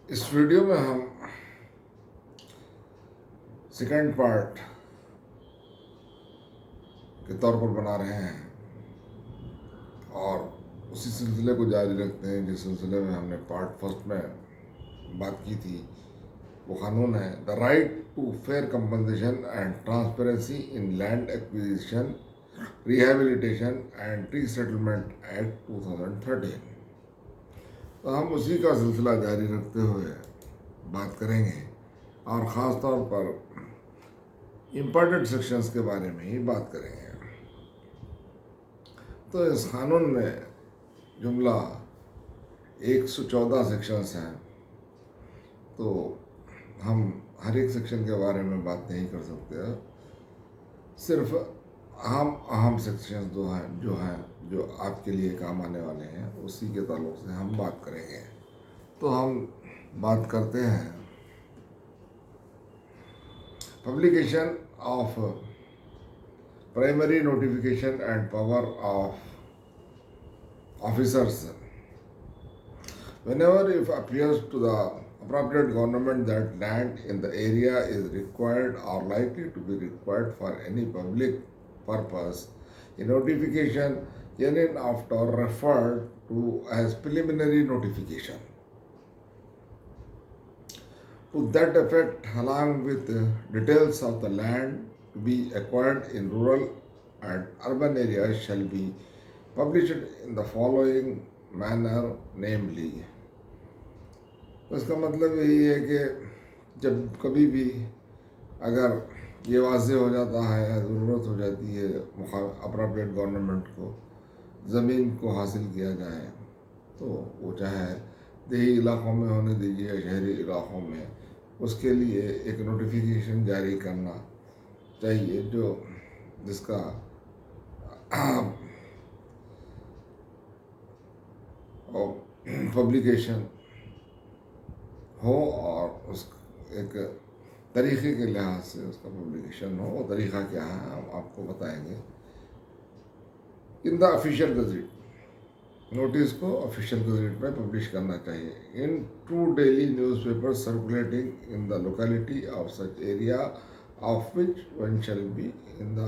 इस वीडियो में हम सेकंड पार्ट के तौर पर बना रहे हैं और उसी सिलसिले को जारी रखते हैं जिस सिलसिले में हमने पार्ट फर्स्ट में बात की थी। वो कानून है the right to fair compensation and transparency in land acquisition rehabilitation and tree settlement act 2013। तो हम उसी का सिलसिला जारी रखते हुए बात करेंगे और ख़ास तौर पर इम्पॉर्टेंट सेक्शंस के बारे में ही बात करेंगे। तो इस कानून में जुमला 114 सेक्शंस हैं, तो हम हर एक सेक्शन के बारे में बात नहीं कर सकते। सिर्फ अहम सेक्शंस जो आपके लिए काम आने वाले हैं उसी के ताल्लुक से हम बात करेंगे। तो हम बात करते हैं publication of primary notification and power of officers. Whenever it appears to the appropriate government that land in the area is required or likely to be required for any public purpose, a notification hereinafter referred to as preliminary notification. To that effect, along with details of the land to be acquired in rural and urban areas shall be published in the following manner, namely। इसका मतलब यही है कि जब कभी भी अगर ये वाज़े हो जाता है या ज़रूरत हो जाती है अप्रोप्रिएट गवर्नमेंट को ज़मीन को हासिल किया जाए, तो वो चाहे देही इलाक़ों में होने दीजिए या शहरी इलाक़ों में, उसके लिए एक नोटिफिकेशन जारी करना चाहिए जिसका पब्लिकेशन हो और उस एक तरीक़े के लिहाज से उसका पब्लिकेशन हो। वो तरीक़ा क्या है हम आपको बताएंगे। In the official gazette, notice को ऑफिशियल गज़ेट में पब्लिश करना चाहिए। इन 2 daily newspaper circulating in the locality of such area of which one shall be in the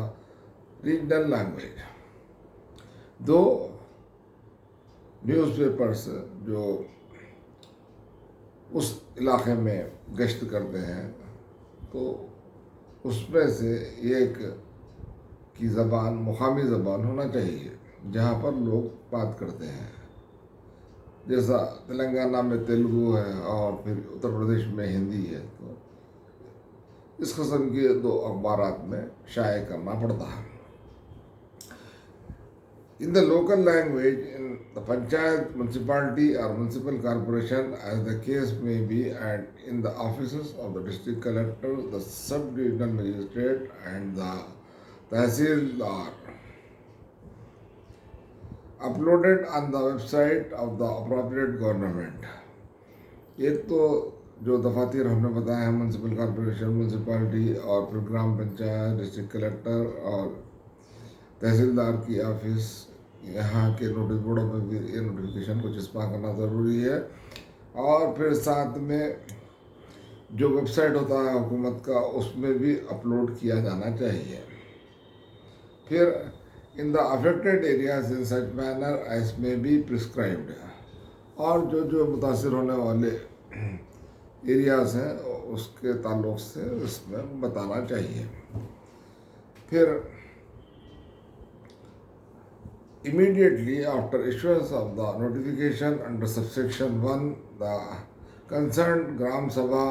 regional language. दो न्यूज़पेपर्स जो उस इलाक़े में गश्त करते हैं, तो उसमें से एक की ज़बान मुकामी ज़बान होना चाहिए जहाँ पर लोग बात करते हैं। जैसा तेलंगाना में तेलुगु है और फिर उत्तर प्रदेश में हिंदी है, तो इस किस्म के 2 अखबारात में शाये करना पड़ता है। In the local language, in the panchayat, municipality or municipal corporation as the case may be, and in the offices of the district collector, the sub-divisional magistrate and the tahsildar, uploaded on the website of the appropriate government। एक तो जो दफातर हमने बताया है municipal corporation, municipality और फिर ग्राम panchayat, district collector और तहसीलदार की ऑफिस, यहाँ के नोटिस बोर्डों में भी ये नोटिफिकेशन को चिपका करना ज़रूरी है। और फिर साथ में जो वेबसाइट होता है हुकूमत का, उसमें भी अपलोड किया जाना चाहिए। फिर in the affected areas in such manner as may be prescribed, और जो मुतासिर होने वाले एरियाज हैं उसके ताल्लुक से इसमें बताना चाहिए। फिर immediately after issuance of the notification under subsection 1, the concerned Gram Sabha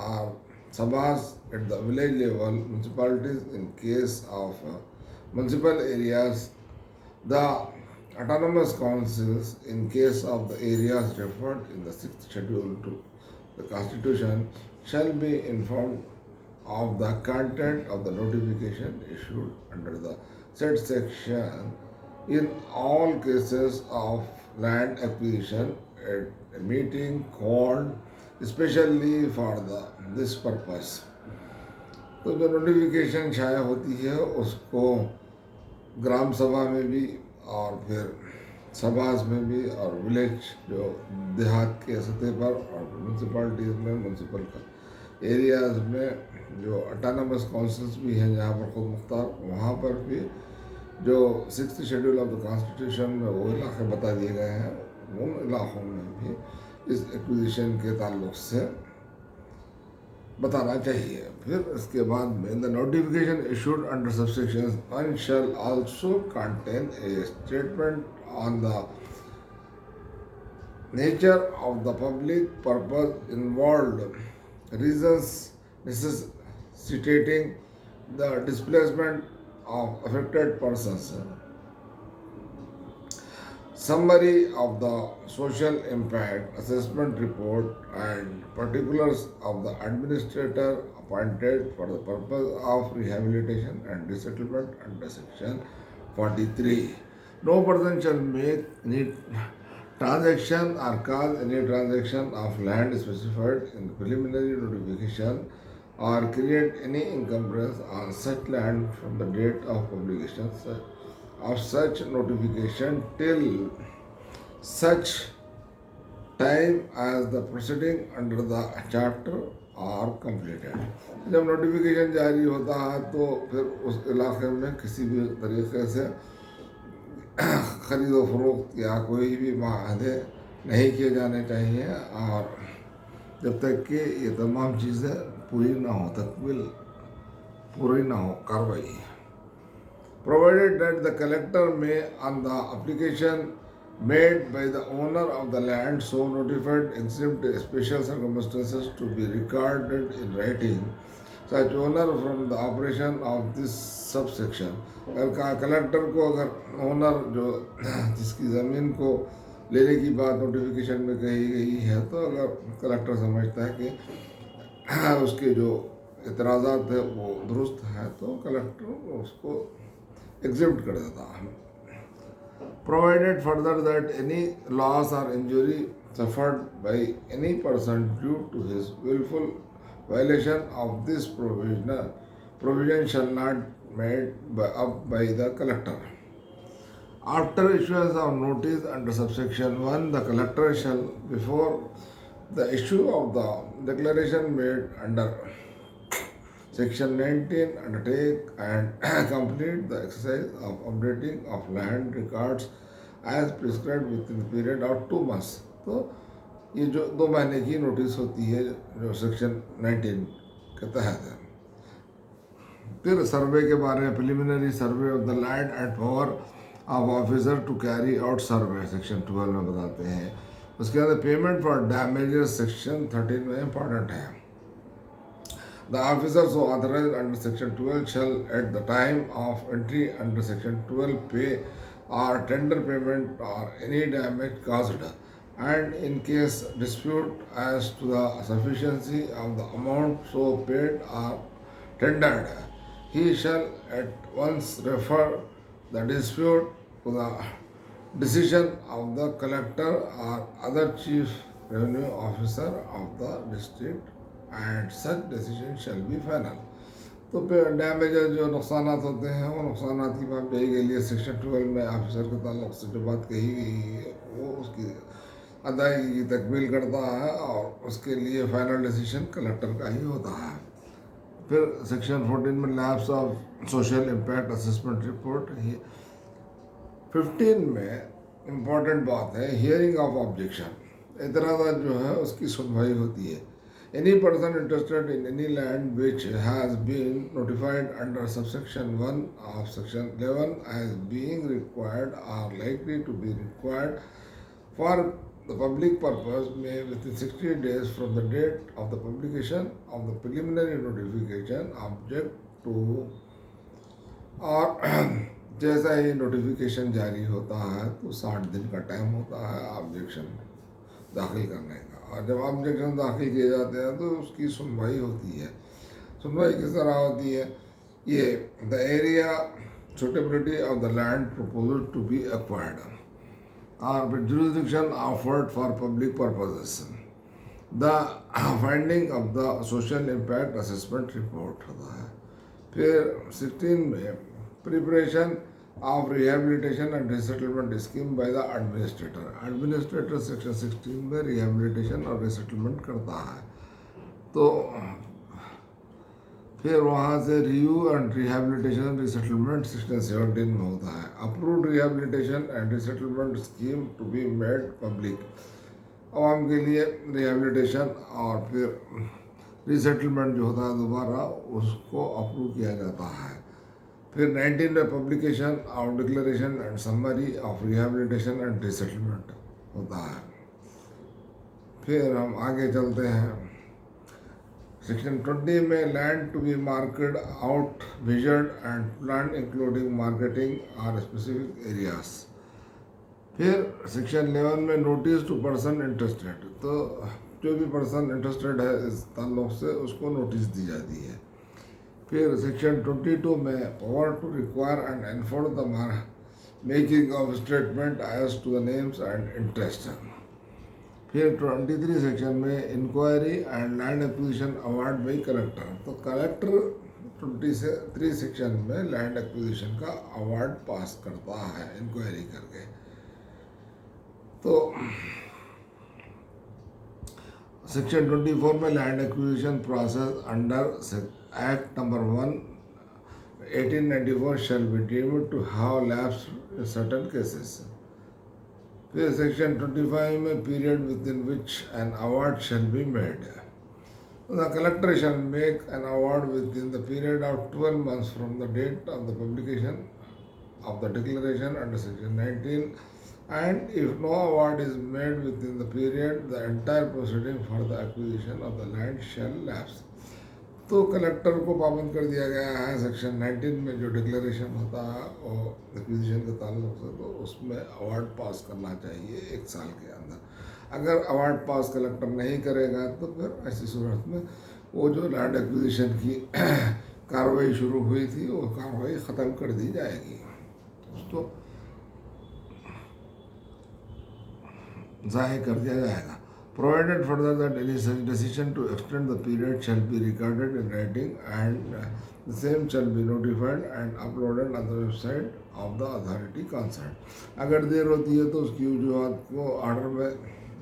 or Sabhas at the village level, municipalities in case of municipal areas, the autonomous councils in case of the areas referred in the 6th schedule to the Constitution shall be informed of the content of the notification issued under the said section in all cases of land acquisition at a meeting called especially for this purpose। तो जो notification शाया होती है उसको ग्राम सभा में भी और फिर सभाज में भी और विलेज जो देहात के सतह पर और म्यूनसिपालिटीज़ में म्यूनसिपल एरियाज़ में जो अटानमस काउंसिल्स भी हैं जहाँ पर खुद मुख्तार, वहाँ पर भी जो 6th schedule of the constitution में वो इलाके बता दिए गए हैं, उन इलाकों में भी इस एक्विजिशन के ताल्लुक से बताना चाहिए। फिर इसके बाद में the notification issued under subsection 1 shell also contain a statement on the nature of the public purpose involved, reasons necessitating the displacement of affected persons, summary of the social impact assessment report, and particulars of the administrator appointed for the purpose of rehabilitation and resettlement under section 43. No person shall make any transaction or cause any transaction of land specified in the preliminary notification or create any encumbrance on such land from the date of publication of such notification till such time as the proceeding under the chapter are completed. जब notification जारी होता है तो फिर उस इलाके में किसी भी तरीके से खरीदो फरोख्त या कोई भी माहदे नहीं किए जाने चाहिए, और जब तक कि ये तमाम चीज़ें पूरी ना हो, तकमील पूरी ना हो कार्रवाई। Provided that the collector may, on the application made by the owner of the land so notified, except special circumstances to be recorded in writing, such owner from the operation of this subsection. अगर collector को, अगर owner जो जिसकी ज़मीन को लेने की बात नोटिफिकेशन में कही गई है, तो अगर कलेक्टर समझता है कि उसके जो इतराज़ात है वो दुरुस्त है, तो कलेक्टर उसको एग्जिम्प्ट कर देता है। Provided further that any loss or injury suffered by any person due to his willful violation of this provision shall not made up by the collector. After issuance of notice under subsection 1, the collector shall, before the issue of the declaration made under section 19, undertake and complete the exercise of updating of land records as prescribed within the period of 2 months. तो ये जो 2 महीने की notice होती है जो section 19 के तहत है। फिर सर्वे के बारे में, preliminary survey of the land and power of officer to carry out survey section 12 में बताते हैं। उसके बाद पेमेंट फॉर डैमेजेस सेक्शन 13 में इम्पॉर्टेंट है। The officers who authorized under section 12 shall at the time of entry under section 12 pay or tender payment or any damage caused, and in case dispute as to the sufficiency of the amount so paid or tendered, he shall at once refer the dispute to the decision of the collector or other chief revenue officer of the district, and such decision shall be final. तो damages जो नुकसानात होते हैं, वो नुकसानात की बात कही गई है सेक्शन 12 में। ऑफिसर के ताल्लुक से जो बात कही गई है वो उसकी अदायगी की तकमील करता है, और उसके लिए फाइनल डिसीजन कलेक्टर का ही होता है। फिर सेक्शन 14 में lapse of social impact assessment report. 15 में इम्पॉर्टेंट बात है हियरिंग ऑफ ऑब्जेक्शन, एतराज़ात जो है उसकी सुनवाई होती है। Any person interested in any land which has been notified under subsection 1 of section 11 as being required or likely to be required for the public purpose may within 60 days from the date of the publication of the preliminary notification object to, और जैसा ही notification जारी होता है तो 60 दिन का time होता है ऑब्जेक्शन दाखिल करने का, और जब ऑब्जेक्शन दाखिल किए जाते हैं तो उसकी सुनवाई होती है। सुनवाई किस तरह होती है? ये the area suitability of the land proposal to be acquired और jurisdiction offered for public purposes, the finding of the social impact assessment report होता है। फिर 16 में preparation of rehabilitation and resettlement scheme by the administrator. Administrator section 16 में rehabilitation और resettlement करता है। तो फिर वहाँ से review and rehabilitation resettlement section 17 में होता है। Approved rehabilitation and resettlement scheme to be made public. आवाम के लिए रिहेबिलिटेशन और फिर रिसेटलमेंट जो होता है दोबारा उसको अप्रूव किया जाता है। फिर 19 में publication of declaration and summary of rehabilitation and resettlement होता है। फिर हम आगे चलते हैं। सेक्शन 20 में land to be market out vision and plan including marketing और स्पेसिफिक एरियाज। फिर सेक्शन 11 में नोटिस टू पर्सन इंटरेस्टेड। तो जो भी पर्सन इंटरेस्टेड है इस ताल्लुक से उसको नोटिस दी जाती है। फिर सेक्शन 22 में power to require and enforce the making of statement as to the names and interest. फिर 23 सेक्शन में inquiry and land acquisition award by collector. तो कलेक्टर 23 सेक्शन में लैंड एक्विजिशन का अवार्ड पास करता है इंक्वायरी करके। तो सेक्शन 24 में land acquisition process under act number 1 1894 shall be deemed to have lapsed in certain cases. फिर सेक्शन 25 में period with in which an award shall be made. The collector shall make an award within the period of 12 months from the date of the publication of the declaration under section 19 and if no award is made within the period the entire proceeding for the acquisition of the land shall lapse। तो collector को पाबंद कर दिया गया है section 19 में जो declaration होता है और एक्विजिशन के ताल्लुक से, तो उसमें अवार्ड पास करना चाहिए 1 साल के अंदर। अगर अवार्ड पास कलेक्टर नहीं करेगा तो फिर ऐसी सूरत में वो जो लैंड एक्विजिशन की कार्रवाई शुरू हुई थी वो कार्रवाई ख़त्म कर दी जाएगी, उसको ज़ाहिर कर दिया जाएगा। Provided further that any such decision to extend the period shall be recorded in writing and the same shall be notified and uploaded on the website of the authority concerned। अगर देर होती है तो उसकी वजूहत को ऑर्डर में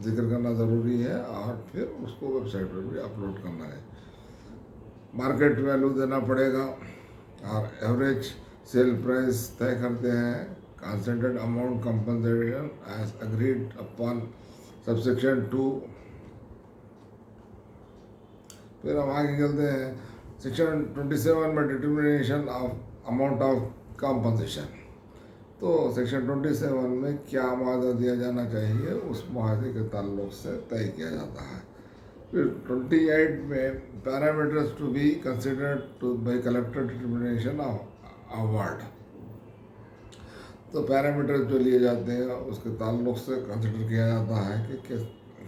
जिक्र करना ज़रूरी है और फिर उसको वेबसाइट पर भी अपलोड करना है। मार्केट वैल्यू देना पड़ेगा और एवरेज सेल प्राइस तय करते हैं। Consented amount compensation as agreed upon subsection 2। फिर हम आगे चलते हैं सेक्शन 27 में determination of amount of compensation. तो सेक्शन 27 में क्या मुआवजा दिया जाना चाहिए उस मुआवजे के ताल्लुक से तय किया जाता है। फिर 28 में parameters to be considered to by collector determination of award. तो पैरामीटर जो लिए जाते हैं उसके ताल्लुक से कंसिडर किया जाता है कि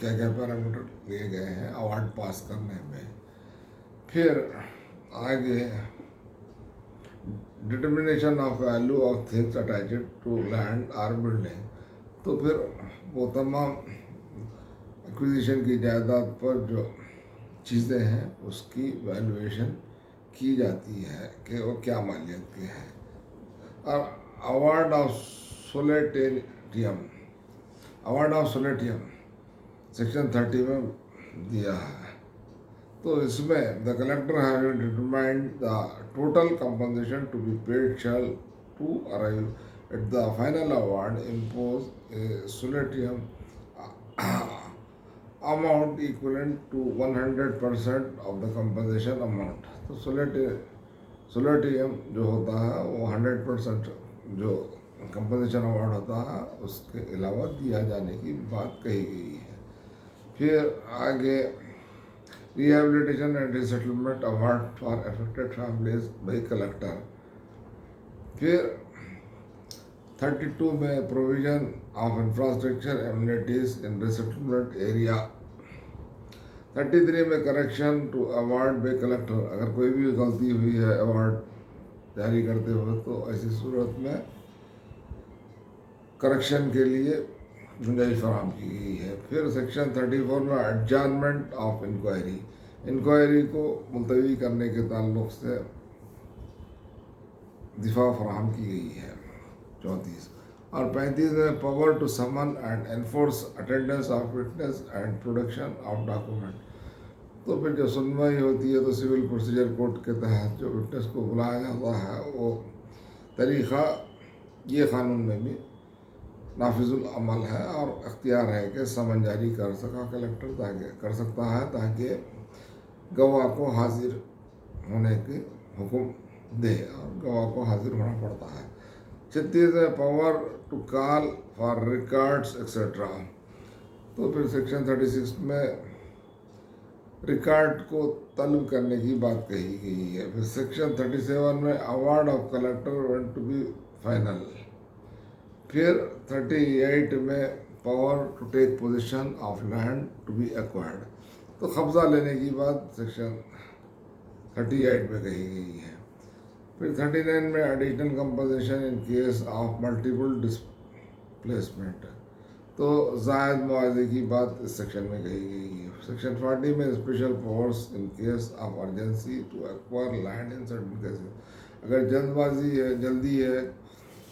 क्या क्या पैरामीटर लिए गए हैं अवार्ड पास करने में। फिर आगे determination of value of things attached to land or building. तो फिर वो तमाम एक्विजिशन की जायदाद पर जो चीज़ें हैं उसकी वैल्यूएशन की जाती है कि वो क्या मालियत के हैं। और award of solatium, award of solatium section 30 में दिया है। तो इसमें the collector have determined the total compensation to be paid shall to arrive at the final award impose a solatium amount equivalent to 100% of the compensation amount. तो solatium जो होता है वो 100% जो कंपनसेशन अवार्ड होता है उसके अलावा दिया जाने की बात कही गई है। फिर आगे rehabilitation and resettlement award for affected families by collector. फिर 32 में provision of infrastructure amenities in resettlement area. 33 में correction to award by collector. अगर कोई भी गलती हुई है अवार्ड जारी करते हुए तो ऐसी सूरत में करेक्शन के लिए गुंजाइश फराहम की गई है। फिर सेक्शन 34 में एडजर्नमेंट ऑफ इंक्वायरी, इंक्वायरी को मुलतवी करने के ताल्लुक से दिफा फराहम की गई है। 34। और 35 में power to summon and enforce attendance of witness and production of document. तो फिर जब सुनवाई होती है तो सिविल प्रोसीजर कोड के तहत जो विटनेस को बुलाया जाता है वो तरीक़ा ये क़ानून में भी नाफिजुल अमल है और अख्तियार है कि समन जारी कर कलेक्टर कर सकता है ताकि गवाह को हाजिर होने की हुक्म दे और गवाह को हाजिर होना पड़ता है। 36 है power to call for records etcetera. तो फिर सेक्शन 36 में रिकॉर्ड को तलब करने की बात कही गई है। फिर सेक्शन 37 में award of collector want to be final. फिर 38 में power to take possession of land to be acquired. तो कब्ज़ा लेने की बात सेक्शन 38 में कही गई है। फिर 39 में additional compensation in case of multiple displacement. तो जायद मुआवजे की बात इस सेक्शन में कही गई है। सेक्शन 40 में special powers in case of urgency to acquire land in certain cases. अगर जल्दबाजी है, जल्दी है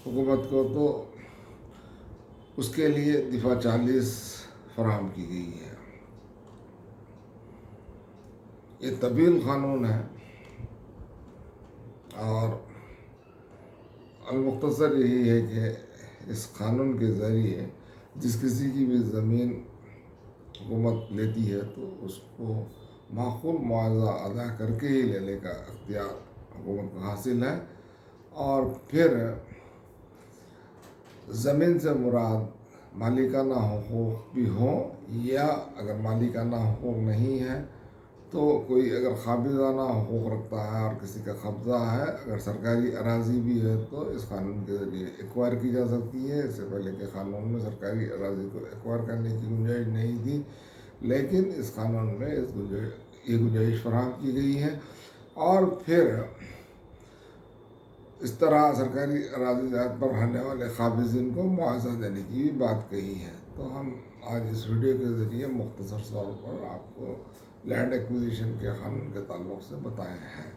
हुकूमत को, तो उसके लिए दिफा 40 फराहम की गई है। ये तवील क़ानून है और अलमुख्तसर यही है कि इस क़ानून के ज़रिए जिस किसी की भी ज़मीन हुकूमत लेती है तो उसको माकूल मुआवजा अदा करके ही लेने का अख्तियार हुकूमत को हासिल है। और फिर ज़मीन से मुराद मालिकाना हुकूक भी हो, या अगर मालिकाना हुकूक नहीं है तो कोई अगर काबिज़ाना हुकूक रखता है और किसी का कब्ज़ा है, अगर सरकारी अराज़ी भी है तो इस कानून के ज़रिए एक्वायर की जा सकती है। इससे पहले के क़ानून में सरकारी अराज़ी को एक्वायर करने की गुंजाइश नहीं थी, लेकिन इस कानून में ये गुंजाइश फराहम की गई है। और फिर इस तरह सरकारी अराज़ी पर रहने वाले काबिज़ीन को मुआवजा देने की भी बात कही है। तो हम आज इस वीडियो के ज़रिए मुख्तसर तौर पर आपको लैंड एक्विजिशन के क़ानून के ताल्लुक़ से बताए हैं।